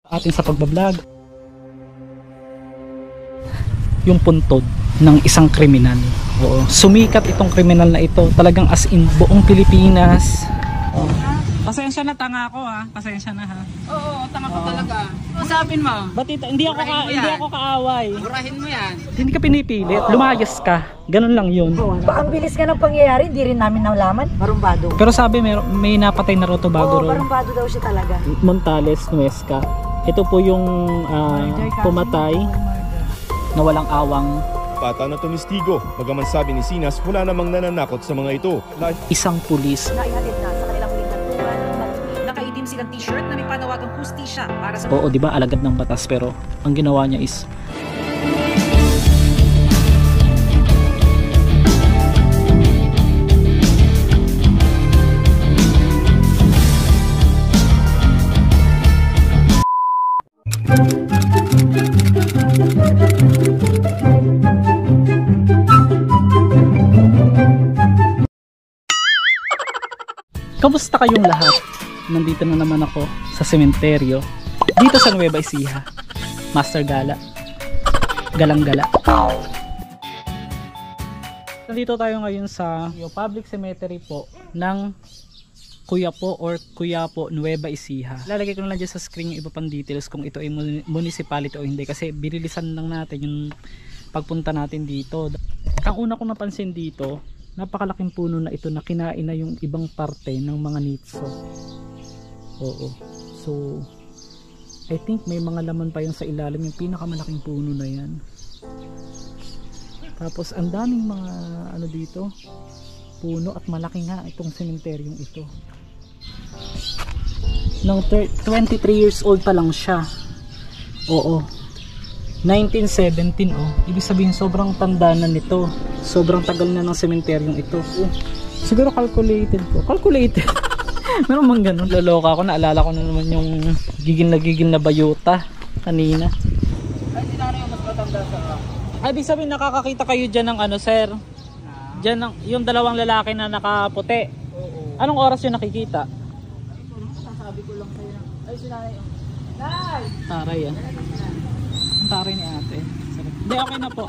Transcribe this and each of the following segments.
Atin sa pagbablog yung puntod ng isang kriminal. Oo, sumikat itong kriminal na ito, talagang as in buong Pilipinas. Pasensya na, tanga ako ha. Pasensya na ha. Oo, tanga ko talaga. Usapin mo. Ba't hindi ako kaaway. Burahin mo yan. Hindi ka pinipilit, lumayas ka. Ganun lang yun. Ang bilis ka ng pangyayari, hindi rin namin nalaman. Barumbado. Pero sabi may napatay na Rotobago ron. Barumbado daw siya talaga. Montales, Nuesca. Ito po yung pumatay na walang awang. Pata na tumistigo, bagaman sabi ni Sinas wala namang nananakot sa mga ito. Isang pulis. Naihatid na sa kanilang huling tagpuan. Nakaitim silang t-shirt na may panawagang hustisya para sa... Oo, di ba alagad ng batas, pero ang ginawa niya is kamusta kayong lahat? Nandito na naman ako sa sementeryo dito sa Nueva Ecija. Master Gala. Galang-gala. Nandito tayo ngayon sa public cemetery po ng Kuyapo Nueva Ecija. Lalagay ko na lang dyan sa screen yung iba pang details kung ito ay municipality o hindi, kasi binilisan lang natin yung pagpunta natin dito. Ang una kong napansin dito, napakalaking puno na ito na kinain na yung ibang parte ng mga nitso. Oo. So, I think may mga laman pa yun sa ilalim, yung pinakamalaking puno na yan. Tapos, ang daming mga ano dito, puno, at malaki nga itong sementeryong ito. Nung 23 years old pa lang siya. Oo. 1917, oh. Ibig sabihin sobrang tanda na nito. Sobrang tagal na ng sementeryong ito. Siguro calculated ko. Calculated. Meron mang ganun. Loloka ako. Naalala ko na naman yung gigil na bayuta kanina. Ay, hindi na yung mas matanda sa... Ay, ibig sabihin nakakakita kayo dyan ng ano, sir? Dyan ng, yung dalawang lalaki na nakaputi. Oo. Anong oras yung nakikita? Sasabi ko lang sa'yo. Ay, sinanay. Nay! Taray yan. Ang taray ni ate. Hindi, okay na po.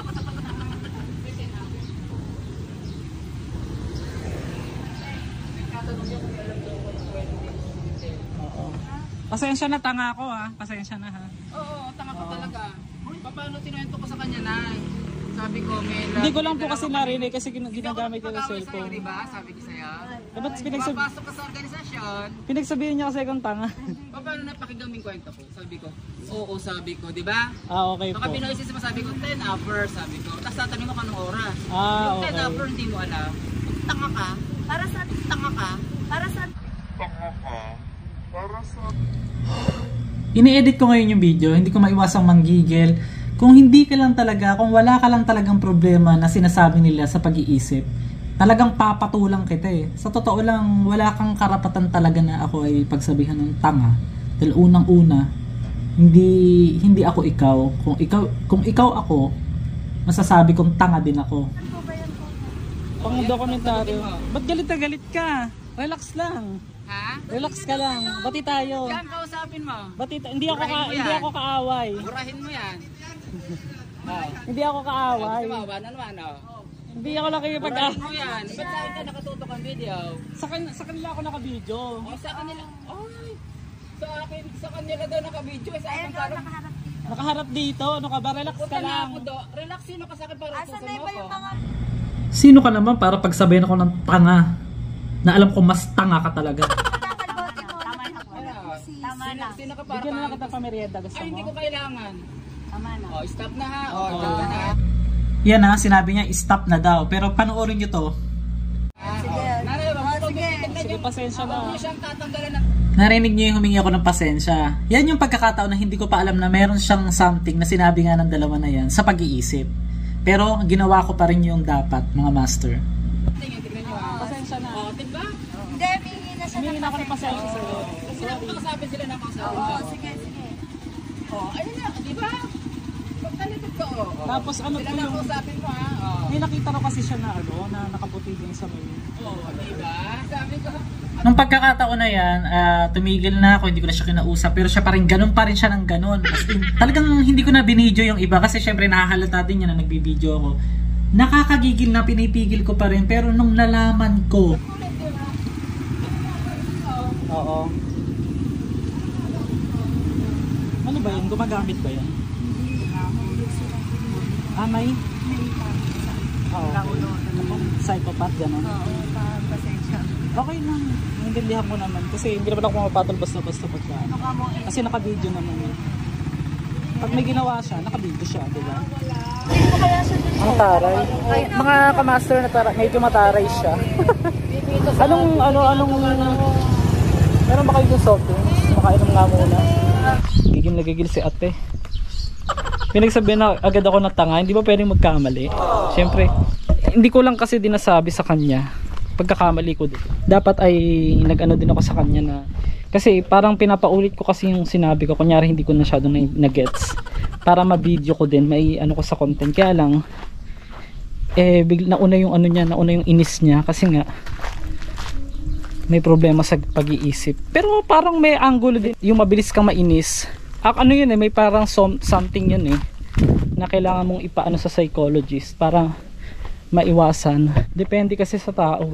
Oo. Pasensya na, tanga ako ha. Pasensya na ha. Oo, tanga ko talaga. Paano tinuwento ko sa kanya, Nay? Sabi ko, may... Hindi ko lang po kasi narinig kasi ginagamit ko sa cellphone. Di ba? Sabi ko sa'yo. Eh, ba't Papasok ka sa organisasyon. pinagsabihin niya kasi akong tanga? Paano napakigaming kwento ko? Sabi ko, oo, sabi ko, di ba? Ah, okay po. Baka pinoisis mo, sabi ko, 10 hours, sabi ko. Tapos tatanong mo kung anong oras. Ah, Yung 10 okay. hours, hindi mo alam. Tanga ka. Para sa tanga ka. Para sa... Ini-edit ko ngayon yung video, hindi ko maiwasang manggigil. Kung hindi ka lang talaga, kung wala ka lang talagang problema na sinasabi nila sa pag-iisip, talagang papatulang kita eh. Sa totoo lang, wala kang karapatan talaga na ako ay pagsabihan ng tanga. Dahil unang-una, hindi ako ikaw. Kung ikaw ako, masasabi kong tanga din ako. Pang dokumentaryo. Ba't galit na galit ka? Relax lang. Ha? Relax ka lang. Bati tayo. Yan, kausapin mo. Hindi ako kaaway. Burahin mo yan. Hindi ako kaaway. Gusto mo ba? Ano naman, oh? Hindi ako nakikipag-away. Burahin mo yan. Ba't sa akin ka nakatutok ang video? Sa kanila ako naka-video. O, sa kanila. Ay! Sa kanila daw naka-video. Sa akin parang... Nakaharap dito. Ano ka ba? Relax ka lang. Relax yun ka sa akin para utusan mo ako. Sino ka naman para pagsabihin ako ng tanga? Na alam ko mas tanga ka talaga. Tama na. Sino ka para? Bigyan na lang kita pamerienda. Gusto Ay, hindi ko mo? kailangan. Tama na. O, stop na ha. O, Oo. stop na ha. Yan ha, sinabi niya stop na daw. Pero panoorin nyo to. Sige. Nanay, Sige, pasensya na. Huwag mo siyang tatanggalan ng... Narinig niyo yung humingi ako ng pasensya. Yan yung pagkakataon na hindi ko pa alam na meron siyang something na sinabi nga ng dalawa na yan sa pag-iisip. Pero ginawa ko pa rin yung dapat, mga master. Tingnan nyo ha. Pasensya na. O, diba? Hindi, mingi na siya. Humingi na ako ng pasensya sa'yo. Makasapin sila ng kasabi. Oo, sige, sige. O, ayun na, diba? Pagtalito Tapos ano po Kailangan yung... kausapin mo ha. May nakita ko kasi siya na ano, na nakaputi din sa may... Oo, diba? Sabi ko. Nung pagkakataon na yan, tumigil na ako, hindi ko na siya kinausap, pero siya pa rin, ganun pa rin siya ng ganun. As in, talagang hindi ko na binidyo yung iba kasi syempre nakahalata din yan na nagbibidyo ako. Nakakagigil na, pinipigil ko pa rin, pero nung nalaman ko... Oo. Ano ba yun? Gumagamit ba yan? May? Oo. Psychopath, gano'n? Okay lang. Naintindihan mo naman. Kasi hindi naman ako mapapatol basta-basta pagka. Kasi naka-video naman yun. Pag may ginawa siya, naka-video siya, di ba? Ang taray. Ay, mga kamaster na taray, medyo mataray siya. anong meron ba kayo yung soft drinks? Makainom nga muna. Gigil na gigil si ate. Pinagsabihan na agad ako na tanga, hindi ba pwedeng magkamali? Siyempre, hindi ko lang kasi dinasabi sa kanya pagkakamali ko din. Dapat ay nag-ano din ako sa kanya na kasi parang pinapaulit ko kasi yung sinabi ko, kunyari hindi ko masyado na-gets para ma-video ko din, may ano ko sa content. Kaya lang nauna yung ano niya, nauna yung inis niya kasi nga may problema sa pag-iisip. Pero parang may angulo din yung mabilis kang mainis. Ano yun may parang something yun na kailangan mong ipaano sa psychologist para maiwasan. Depende kasi sa tao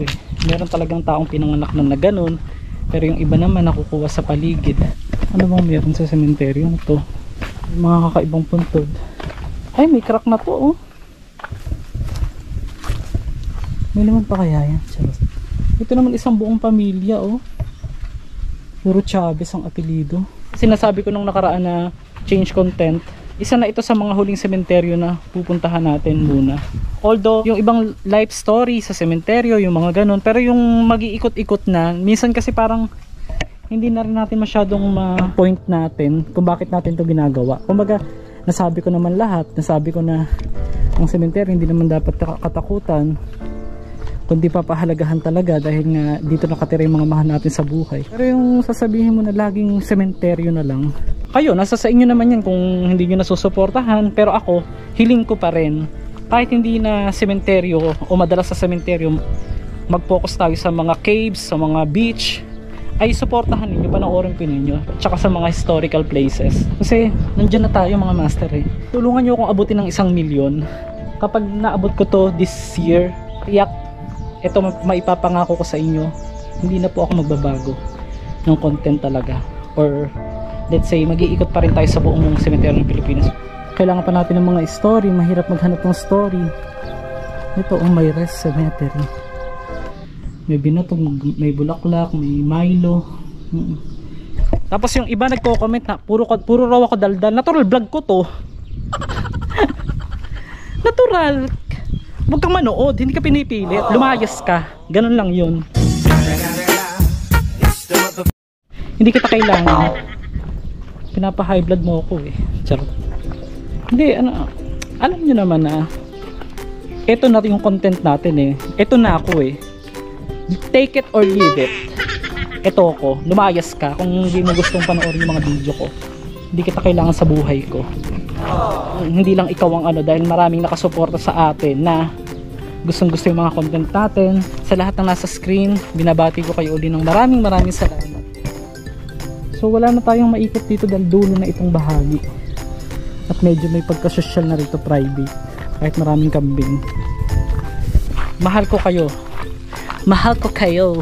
meron talagang taong pinanganak na ganun, pero yung iba naman nakukuha sa paligid. Ano bang meron sa sementeryo na to? Mga kakaibang puntod. Ay, may crack na to may naman pa kaya yan? Ito naman isang buong pamilya puro Chavez ang apelido. Sinasabi ko nung nakaraan na change content, isa na ito sa mga huling sementeryo na pupuntahan natin muna. Although yung ibang life story sa sementeryo, yung mga ganun, pero yung mag-iikot-ikot na, minsan kasi parang hindi na rin natin masyadong ma-point natin kung bakit natin ito ginagawa. Kumbaga, nasabi ko naman lahat, nasabi ko na ang sementeryo hindi naman dapat katakutan, kundi papahalagahan talaga dahil nga dito nakatira yung mga mahal natin sa buhay. Pero yung sasabihin mo na laging sementeryo na lang, kayo, nasa sa inyo naman yan kung hindi nyo nasusuportahan. Pero ako, hiling ko pa rin, kahit hindi na sementeryo o madalas sa sementeryo, mag-focus tayo sa mga caves, sa mga beach, ay suportahan ninyo, panoorin po ninyo, tsaka sa mga historical places. Kasi nandyan na tayo mga master Tulungan nyo akong abutin ng 1 milyon. Kapag naabot ko to this year, ito maipapangako ko sa inyo, hindi na po ako magbabago ng content talaga, or let's say mag-iikot pa rin tayo sa buong sementeryo ng Pilipinas. Kailangan pa natin ng mga story, mahirap maghanap ng story. Ito may rest cemetery, may binatog, may bulaklak, may Milo. Tapos yung iba nagko-comment na puro raw ako daldal. Natural vlog ko to. Natural. Huwag kang manood, hindi ka pinipilit, lumayas ka, ganun lang yun. Hindi kita kailangan, pinapa-high blood mo ako Charot. Hindi, alam nyo naman na ito na yung content natin ito na ako take it or leave it. Ito ako, lumayas ka kung hindi mo gustong panoorin yung mga video ko. Hindi kita kailangan sa buhay ko. Hindi lang ikaw ang dahil maraming nakasuporta sa atin na gustong gusto yung mga content natin. Sa lahat ng nasa screen, binabati ko kayo uli ng maraming salamat. So wala na tayong maikot dito dahil dulo na itong bahagi, at medyo may pagka-social na rito, private, kahit maraming kambing. Mahal ko kayo. Mahal ko kayo.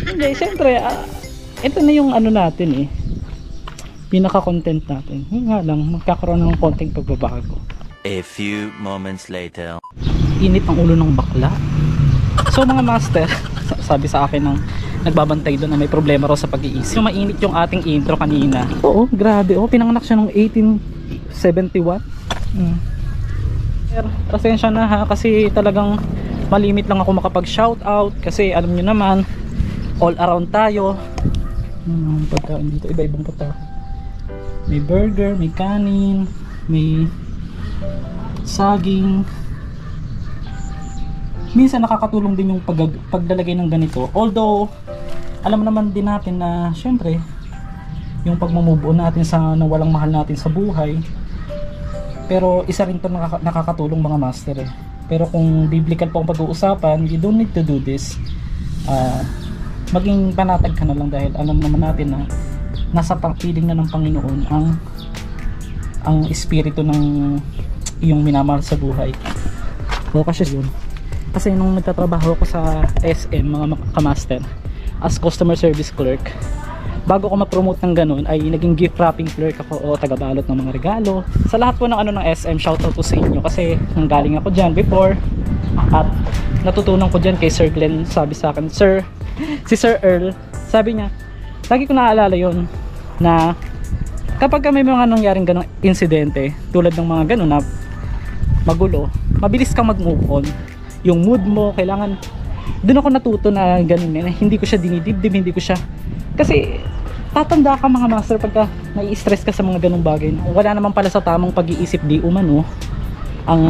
Hindi, syempre ito na yung natin pinaka-content natin. Yung nga lang, magkakaroon ng konting pagbabago. A few moments later. Init ang ulo ng bakla. So mga master, sabi sa akin ng nagbabantay doon na may problema raw sa pag-iisip. Yung mainit yung ating intro kanina. Oo, grabe. Pinanganak siya noong 1871. Pasensya na kasi talagang malimit lang ako makapag-shoutout kasi alam nyo naman, all around tayo. Pagkain dito, iba-ibang pagkain. May burger, may kanin, may saging. Minsan nakakatulong din yung paglalagay ng ganito. Although, alam naman din natin na syempre, yung pagmamove on natin sa nang walang mahal natin sa buhay. Pero isa rin to nakakatulong mga master eh. Pero kung biblical po ang pag-uusapan, you don't need to do this. Maging panatag ka na lang dahil alam naman natin na nasa piling na ng Panginoon ang espiritu ng iyong minamahal sa buhay. So kasi yun. Kasi nung nagtatrabaho ako sa SM mga kamaster as customer service clerk, bago ko ma-promote ng ganun ay naging gift wrapping clerk ako o tagabalot ng mga regalo. Sa lahat po ng ano ng SM, shoutout po sa inyo kasi nanggaling ako dyan before at natutunan ko dyan kay Sir Glenn. Sabi sa akin, si Sir Earl, sabi niya, lagi ko naaalala yun na kapag may mga nangyaring ganong insidente tulad ng mga ganon na magulo, mabilis kang mag-move on. Yung mood mo, kailangan, doon ako natuto na ganun eh, hindi ko siya dinidibdib, hindi ko siya, kasi tatanda ka mga master pagka nai-stress ka sa mga ganung bagay. Wala naman pala sa tamang pag-iisip di umano ang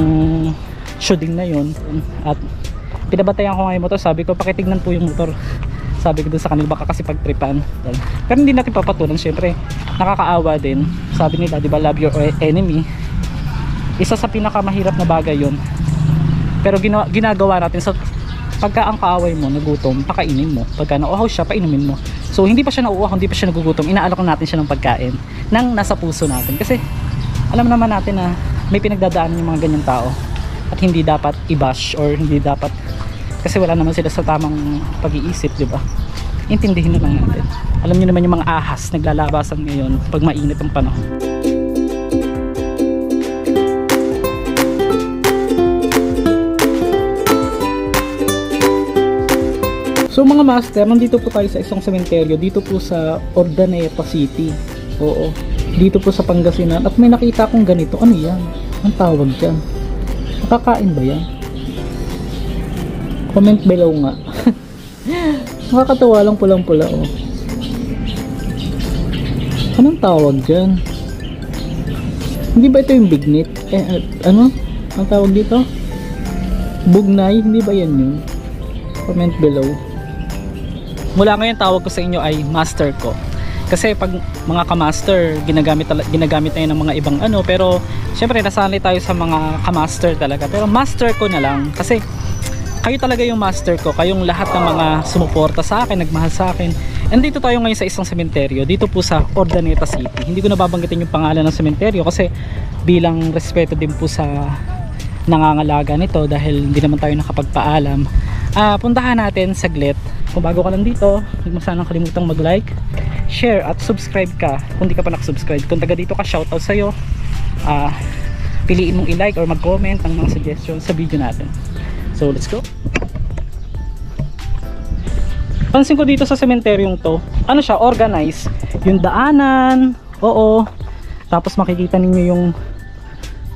shooting na yon. At pinabatayan ko nga yung motor, sabi ko pakitignan po yung motor, sabi ko dun sa kanila baka kasi pagtripan. Pero hindi natin papatulan, syempre nakakaawa din. Sabi nila diba love your enemy, isa sa pinakamahirap na bagay yon. Pero ginagawa natin sa pagka ang kaaway mo nagutom, pakainin mo. Pagka nauuhaw siya, painumin mo. So hindi pa siya nauuhaw, hindi pa siya nagugutom, inaalok natin siya ng pagkain nang nasa puso natin. Kasi alam naman natin na may pinagdadaanan yung mga ganyang tao at hindi dapat i-bash or hindi dapat, kasi wala naman sila sa tamang pag-iisip, di ba? Intindihin na lang natin. Alam niyo naman yung mga ahas naglalabasan ngayon pag mainit ang panahon. So mga master, nandito po tayo sa isang sementeryo, dito po sa Urdaneta City. Oo, dito po sa Pangasinan. At may nakita akong ganito. Ano yan? Ang tawag dyan? Nakakain ba yan? Comment below nga. Nakakatawa lang, pulang-pula oh. Anong tawag dyan? Hindi ba ito yung bignit? Ano? Ang tawag dito? Bugnay? Hindi ba yan yun? Comment below. Mula ngayon tawag ko sa inyo ay master ko. Kasi pag mga kamaster, ginagamit tayo ng mga ibang ano, pero syempre nasanay tayo sa mga kamaster talaga. Pero master ko na lang kasi kayo talaga yung master ko, kayong lahat ng mga sumuporta sa akin, nagmahal sa akin. And dito tayo ngayon sa isang sementeryo, dito po sa Urdaneta City. Hindi ko na babanggitin yung pangalan ng sementeryo kasi bilang respeto din po sa nangangalaga nito dahil hindi naman tayo nakapagpaalam. Puntahan natin saglit. Kung bago ka lang dito, huwag mo sanang kalimutang mag-like, share at subscribe ka kung di ka pa nakasubscribe. Kung taga dito ka, shoutout sa'yo. Piliin mong i-like or mag-comment ang mga suggestions sa video natin. So let's go. Pansin ko dito sa sementeryong to, ano siya, organized. Yung daanan, oo. Tapos makikita ninyo yung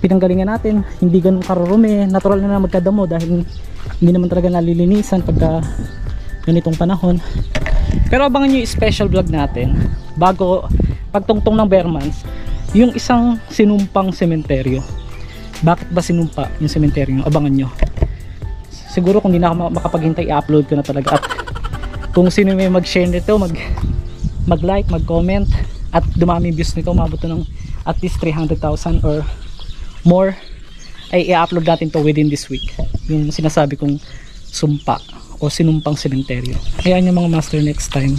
pinanggalingan natin, hindi ganun karurumi. Natural na magkadamo dahil hindi naman talaga nalilinisan pagka ganitong panahon. Pero abangan nyo yung special vlog natin bago pagtungtong ng Bearmans, yung isang sinumpang sementeryo. Bakit ba sinumpa yung sementeryo? Abangan nyo. Siguro kung di na ako makapaghintay, i-upload ko na talaga. At kung sino may mag-share nito, mag-like, mag-comment, at dumami views nito, umabot ng at least 300,000 or more, ay i-upload natin to within this week. Yung sinasabi kong sumpa o sinumpang sementeryo. Kaya yung mga master, next time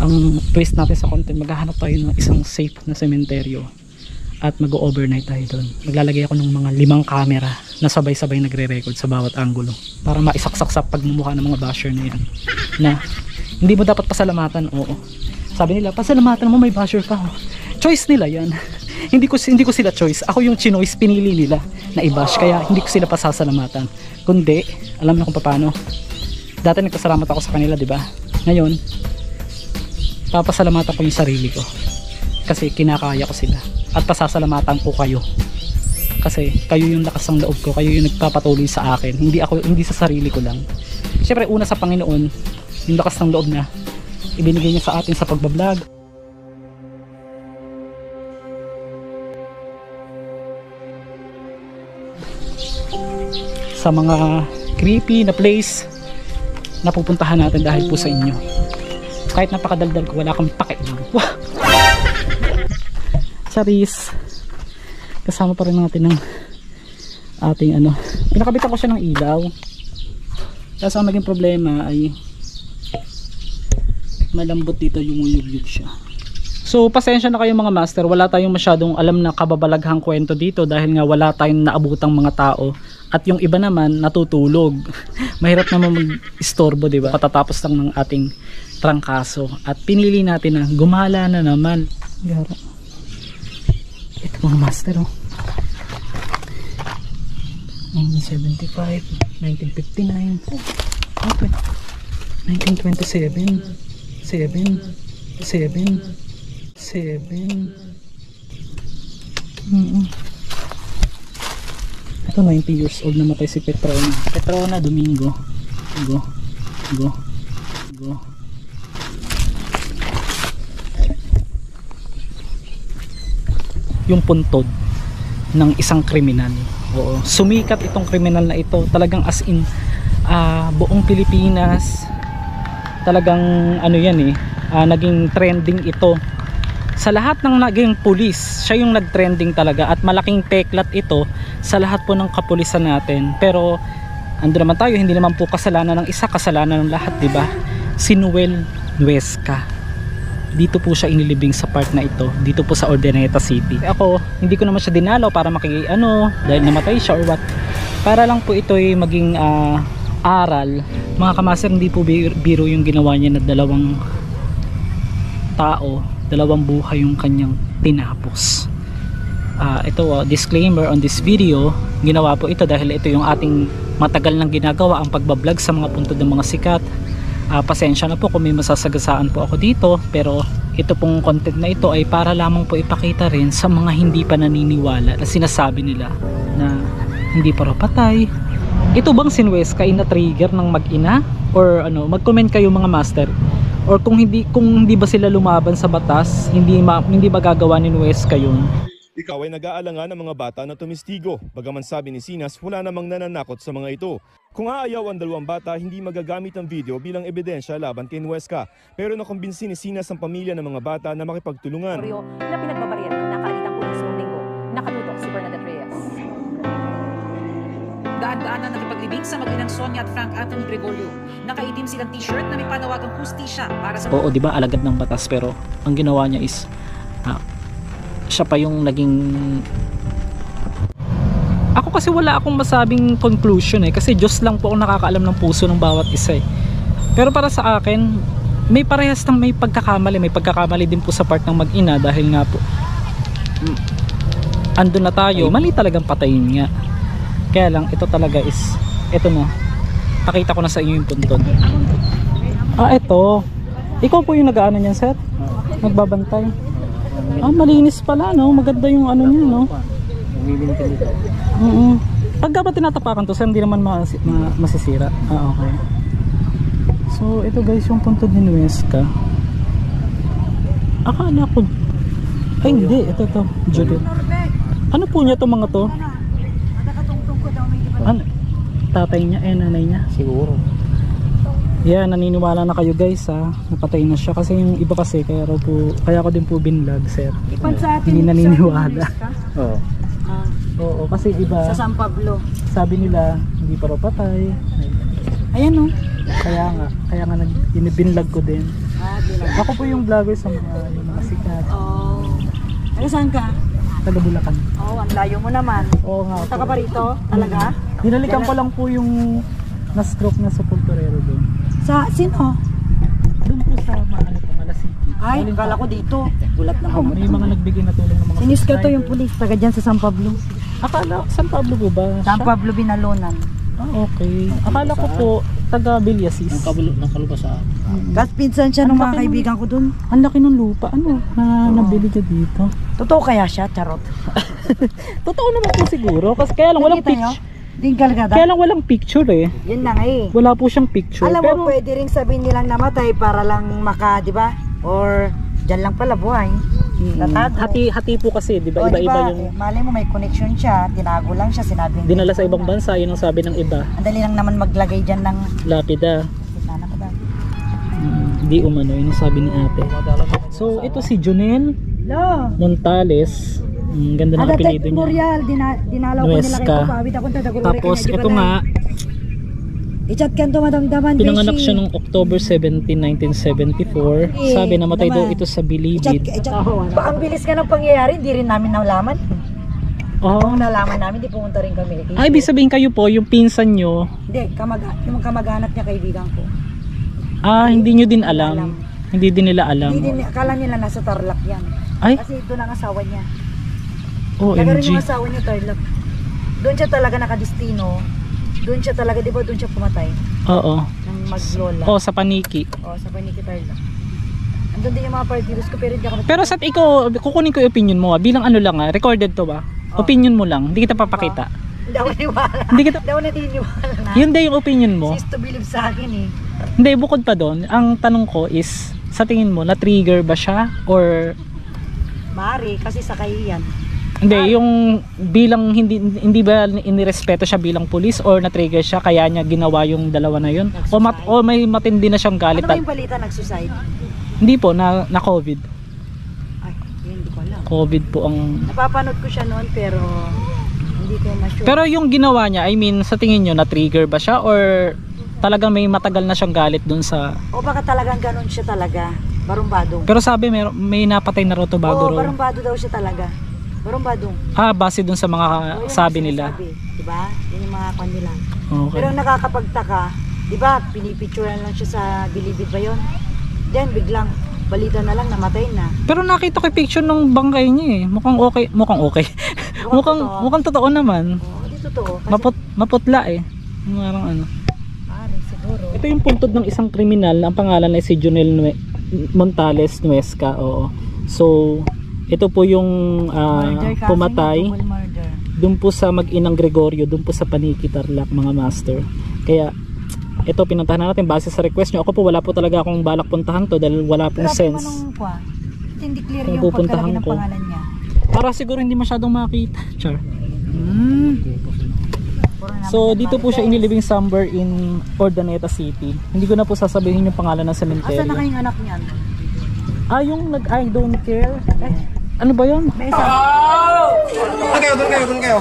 ang twist natin sa content, maghahanap tayo ng isang safe na sementeryo at mag-overnight tayo doon. Maglalagay ako ng mga 5 camera na sabay-sabay nagre-record sa bawat angulo para maisaksak sa pagmumukha ng mga basher na yan na hindi mo dapat pasalamatan. Oo, sabi nila pasalamatan mo, may basher ka. Choice nila yan. hindi ko sila choice, ako yung chinoice, pinili nila na i-bash, kaya hindi ko sila pasasalamatan. Kundi alam na kung paano. Dati nagpasalamat ako sa kanila, di ba? Ngayon papasalamatan ko yung sarili ko kasi kinakaya ko sila, at pasasalamatan ko kayo kasi kayo yung lakas ng loob ko, kayo yung nagpapatuloy sa akin, hindi sa sarili ko lang. Syempre una sa Panginoon yung lakas ng loob na ibinigay niya sa atin sa pagbablog. Sa mga creepy na place na pupuntahan natin dahil po sa inyo. Kahit napakadaldal ko, wala kang pakialam. Charis. Kasama pa rin natin ng ating ano. Pinakabitan ko siya ng ilaw. Kasi ang naging problema ay malambot dito, yung uyug-yug siya. So pasensya na kayo mga master, wala tayong masyadong alam na kababalaghang kwento dito dahil nga wala tayong naabutang mga tao at yung iba naman natutulog. Mahirap naman mag-istorbo, di ba? Patatapos lang ng ating trangkaso at pinili natin na gumala na naman. Gara. Ito mga master, oh. 1975, 1959, okay. 1927, 7. Ito 90 years old, namatay si Petrona Domingo. Go. Yung puntod ng isang kriminal. Oo, sumikat itong kriminal na ito, talagang as in buong Pilipinas. Talagang ano yan naging trending ito. Sa lahat ng naging pulis, siya yung nag-trending talaga at malaking teklat ito sa lahat po ng kapulisan natin. Pero ando naman tayo, hindi naman po kasalanan ng isa, kasalanan ng lahat, di ba? Si Noel Nuesca. Dito po siya inilibing sa part na ito, dito po sa Urdaneta City. Ako, hindi ko naman siya dinalaw para dahil namatay siya or what. Para lang po ito ay maging aral. Mga kamaster, hindi po biro yung ginawa niya na dalawang buhay yung kanyang tinapos. Ito disclaimer on this video, ginawa po ito dahil ito yung ating matagal nang ginagawa, ang pagbablog sa mga puntod ng mga sikat. Pasensya na po kung may masasagasaan po ako dito, pero ito pong content na ito ay para lamang po ipakita rin sa mga hindi pa naniniwala na sinasabi nila na hindi pa raw patay. Ito bang si Nuesca ay na-trigger ng mag-ina? Or ano, mag-comment kayo mga master. Or kung hindi ba sila lumaban sa batas, hindi magagawa ni Nuesca yun. Ikaw ay nag-aalangan ng mga bata na tumistigo. Bagaman sabi ni Sinas, wala namang nananakot sa mga ito. Kung aayaw ang dalawang bata, hindi magagamit ang video bilang ebidensya laban kay Nuesca. Pero nakumbinsi ni Sinas ang pamilya ng mga bata na makipagtulungan. Na pinagbabaril ng nakaalitang pulis noong linggo. Nakatutok si Bernadette Reyes. Daan-daan na nakipaglibing sa mag-inang Sonia at Frank Anthony Gregorio. Nakaitim silang t-shirt na may panawagang hustisya para sa... Oo, di ba, alagad ng batas, pero ang ginawa niya is siya pa yung naging... Ako kasi wala akong masabing conclusion kasi Diyos lang po ang nakakaalam ng puso ng bawat isa Pero para sa akin, may parehas ng may pagkakamali din po sa part ng mag-ina dahil nga po andun na tayo, mali talagang patayin nga. Kaya lang, ito talaga is, ito na, pakita ko na sa inyo yung puntod. Ito, ikaw po yung nag-ano niyan, sir? Nagbabantay. Malinis pala, no? Maganda yung ano niya, no? Pagka ba tinatapakan to, sir, hindi naman masisira. Okay. So, ito guys, yung puntod ni Nuesca. Akala ko, ay hindi, ito to, Judith. Ano po niya to mga to? Ano? Tatay niya, nanay niya? Siguro. Yeah, naniniwala na kayo guys napatay na siya kasi yung iba kasi kaya ko din po binlog, sir. Hindi naniniwala. Oo, kasi iba sa San Pablo. Sabi nila hindi pa raw patay. Ayan no. Kaya nga binlog ko din. Ako po yung vlogger sa mga sikat. Taga saan ka? Taga Bulacan. Ang layo mo naman. Oo nga. Punta ka pa rito? Talaga? Dinalikan ko lang po yung na-stroke na sepulturero doon. Sa sino? Doon po sa Malasiki. Ay, kala ko dito. Gulat lang ako. May mga nagbigay na tulong ng mga Siniska to yung pulis, taga dyan sa San Pablo. Akala, San Pablo po ba? San Pablo Binalonan. Okay. Akala ko po taga Villasis. Nakalupa sa... Kasi pinsan siya ng mga kaibigan ko dun. Ang laki ng lupa. Ano? Nabili ka dito. Totoo kaya siya? Charot. Totoo naman po siguro. Kasi kaya lang walang picture. Kaya lang walang picture Yun lang Wala po siyang picture. Alam mo, pwede ring sabihin nilang namatay para lang di ba? Or dyan lang pala buhay. Hati po kasi, di ba? Iba-iba yung... Malay mo may connection siya, tinago lang siya, sinabi dinala sa ibang bansa, yun ang sabi ng iba. Ang dali lang naman maglagay dyan ng lapida. Di umano, yun ang sabi ni ate. So ito si Junel Lo. Montales. Ganda ng apelido niya. Memorial, dinalaw ko nila Nuesca. kayo. Pawit ako tadagulore. Tapos ito nga, I-chat ka to madamdaman. pinanganak siya noong October 17, 1974. Sabi namatay daw ito sa Bilibid. Ang bilis ka ng pangyayari, hindi rin namin nalaman. Oh. Kung nalaman namin, di pumunta rin kami. Ay, ibig sabihin kayo po, yung pinsan nyo, Hindi, yung kamag-anak niya, kaibigan ko. hindi nyo din alam. Hindi din nila alam. Hindi din, akala nila nasa Tarlac yan. Ay, Kasi doon ang asawa niya. Taga rin OMG. yung asawa niya, Tarlac. Doon siya talaga nakadestino. Doon siya talaga, di ba doon siya pumatay? Oo. Ng maglola. Oh, sa Paniki. Sa Paniki Tarlac. Andun din yung mga partidos ko, pero hindi ako Pero sa ikaw, kukunin ko yung opinion mo bilang ano lang recorded to ba? Opinion mo lang, hindi kita papakita. Hindi ako naniwala. Hindi kita, Hindi ako naniniwala na. yun din yung opinion mo. Sis to believe sa akin eh. Hindi, bukod pa doon, ang tanong ko is, sa tingin mo, na-trigger ba siya? Or, Mari, kasi sakay yan. hindi, yung bilang, hindi ba inirespeto siya bilang pulis? Or na-trigger siya, kaya niya ginawa yung dalawa na yun? O may matindi na siyang galit? Ano ba yung balita nag-suicide? Hindi po, na COVID. Ay, yun, hindi ko alam. COVID po ang... Napapanood ko siya noon pero hindi ko ma-sure. Pero yung ginawa niya, I mean, sa tingin nyo, na-trigger ba siya? Or talagang may matagal na siyang galit dun sa... O baka talagang ganun siya talaga. Barumbado. Pero sabi, may napatay na raw to bago Oo, raw. barumbado daw siya talaga. Barumbado. Base dun sa mga Oo, yun sabi ang nila. sinasabi, diba? Yun yung mga kanila. Okay. Pero ang nakakapagtaka, diba, pinipicturean lang siya sa Bilibid ba yun? Then biglang, balita na lang, namatay na. Pero nakita ko yung picture ng bangkay niya eh. Mukhang okay. Mukhang mukhang totoo naman. Oo, hindi totoo. Kasi, Maputla eh. Parang ano. pare, siguro. Ito yung puntod ng isang kriminal. Ang pangalan ay si Junel Montales Nuesca. Oo. So, ito po yung Murder kasi, pumatay. double murder. Doon po sa mag-inang Gregorio, doon po sa Paniki Tarlac, mga master. Kaya ito pinuntahan natin base sa request nyo. Ako po wala po talaga akong balak puntahan to dahil wala pong Grabe sense. manong kwa. Hindi clear Kung yung pupuntahan pagkalagay ng ko. pangalan niya. Para siguro hindi masyadong makita. Char. Puro naman So yan, dito po siya Marites. inilibing somewhere in Ordaneta City. Hindi ko na po sasabihin yung pangalan ng Asan na cemetery. kayong anak niyan? Yung I don't care. Ano ba yun? May isa. Doon kayo.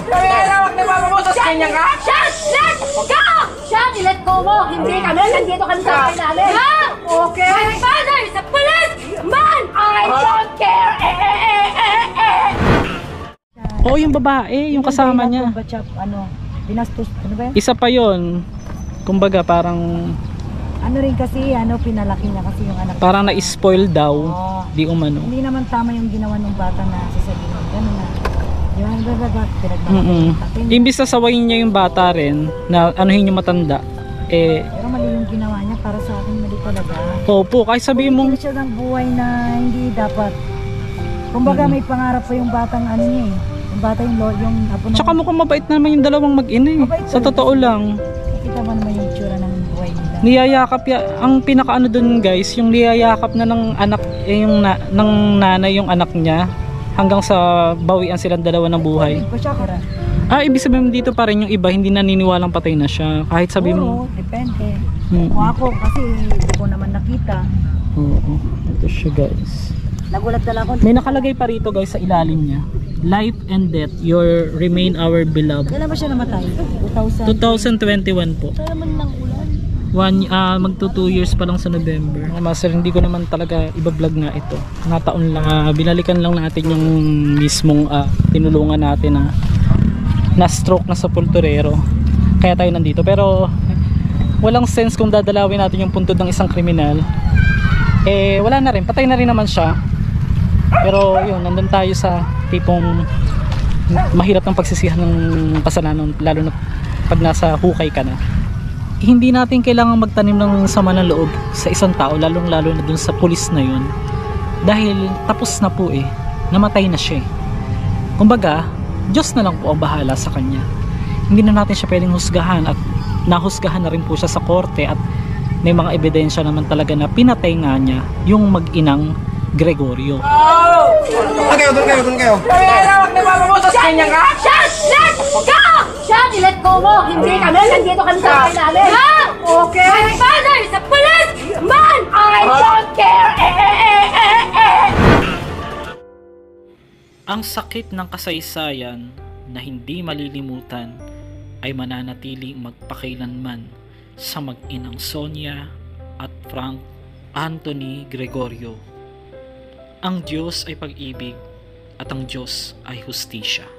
Shut! I-let go mo! Hindi kami! Nandito kami sa bahay namin! Okay! My father is a policeman! I don't care! Oo, yung babae, yung kasama niya. Binastos, ano ba yan? Isa pa yon. Kumbaga parang Ano rin kasi, pinalaki niya kasi yung anak. parang na-spoil daw. Oo. Di umano. Hindi naman tama yung ginawa ng bata na sasabihin. Ganun na. Yung ano ba, pinagmamagay. Imbis na sawayin niya yung bata rin, na anuhin yung matanda, Pero mali yung ginawa niya para sa akin, mali talaga. opo, kahit sabihin mo, Hindi siya ng buhay na hindi dapat. Kumbaga may pangarap pa yung batang ano niya eh. Yung bata yung apo ng... tsaka mukhang mabait naman yung dalawang mag-ina eh. Mabait Sa talaga totoo sila. lang. Nakita mo naman yung tsura ng buhay nila. Niyayakap ang pinakaano dun guys, yung niyayakap na ng anak, yung ng nanay yung anak niya hanggang sa bawian silang dalawa ng buhay. Pa siya kara. Ibig sabihin dito pa rin yung iba hindi naniniwalang patay na siya. Kahit sabi mo, Oo, depende. Mm. Kung ako kasi hindi ko naman nakita. oo, ito siya guys. Nagulat na lang ako. May nakalagay pa rito guys sa ilalim niya. Life and death, your remain our beloved. Kailan ba siya namatay? 2021 po. Magto 2 years pa lang sa November. Master, hindi ko naman talaga iba-vlog nga ito. Nga taon lang, binalikan lang natin yung mismong tinulungan natin na stroke na sa Pulturero. Kaya tayo nandito. Pero walang sense kung dadalawin natin yung puntod ng isang kriminal. Wala na rin. Patay na rin naman siya. Pero yun, nandun tayo sa tipong mahirap ng pagsisihan ng kasalanan, lalo na pag nasa hukay ka na. Hindi natin kailangan magtanim ng sama ng loob sa isang tao, lalong lalo na dun sa pulis na yun, dahil tapos na po namatay na siya. Kumbaga, Diyos na lang po ang bahala sa kanya. Hindi na natin siya pwedeng husgahan, at nahusgahan na rin po siya sa korte, at may mga ebidensya naman talaga na pinatay nga niya yung mag-inang Gregorio. Doon kayo. Shut! I-let go mo! Hindi kami! Nandito kami sa bahay namin! Okay! My father is a policeman! Man, I don't care! Ang sakit ng kasaysayan na hindi malilimutan ay mananatiling magpakailanman sa mag-inang Sonia at Frank Anthony Gregorio. Ang Diyos ay pag-ibig at ang Diyos ay hustisya.